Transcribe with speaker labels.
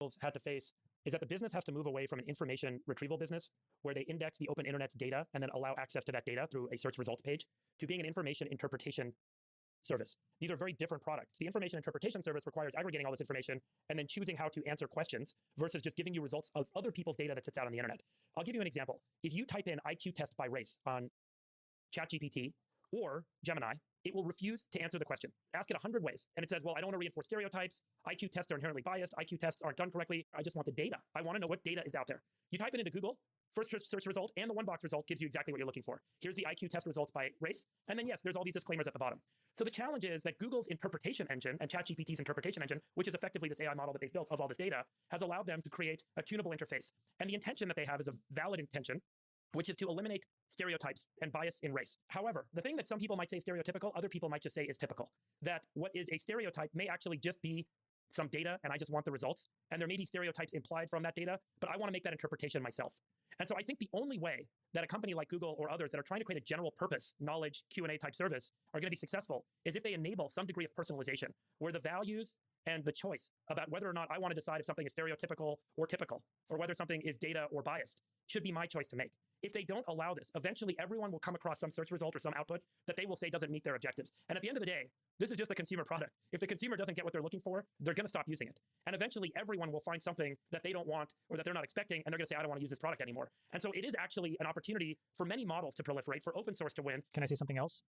Speaker 1: models had to face is that the business has to move away from an information retrieval business where they index the open internet's data and then allow access to that data through a search results page to being an information interpretation service. These are very different products. The information interpretation service requires aggregating all this information and then choosing how to answer questions versus just giving you results of other people's data that sits out on the internet. I'll give you an example. If you type in IQ test by race on ChatGPT or Gemini, it will refuse to answer the question. Ask it 100 ways. And it says, well, I don't want to reinforce stereotypes. IQ tests are inherently biased. IQ tests aren't done correctly. I just want the data. I want to know what data is out there. You type it into Google, first search result and the one box result gives you exactly what you're looking for. Here's the IQ test results by race. And then yes, there's all these disclaimers at the bottom. So the challenge is that Google's interpretation engine and ChatGPT's interpretation engine, which is effectively this AI model that they've built of all this data, has allowed them to create a tunable interface. And the intention that they have is a valid intention, which is to eliminate stereotypes and bias in race. However, the thing that some people might say is stereotypical, other people might just say is typical. That what is a stereotype may actually just be some data and I just want the results. And there may be stereotypes implied from that data, but I want to make that interpretation myself. And so I think the only way that a company like Google or others that are trying to create a general purpose knowledge Q&A type service are going to be successful is if they enable some degree of personalization where the values and the choice about whether or not I want to decide if something is stereotypical or typical or whether something is data or biased should be my choice to make. If they don't allow this, eventually everyone will come across some search result or some output that they will say doesn't meet their objectives. And at the end of the day, this is just a consumer product. If the consumer doesn't get what they're looking for, they're going to stop using it. And eventually everyone will find something that they don't want or that they're not expecting, and they're going to say, I don't want to use this product anymore. And so it is actually an opportunity for many models to proliferate, for open source to win.
Speaker 2: Can I say something else?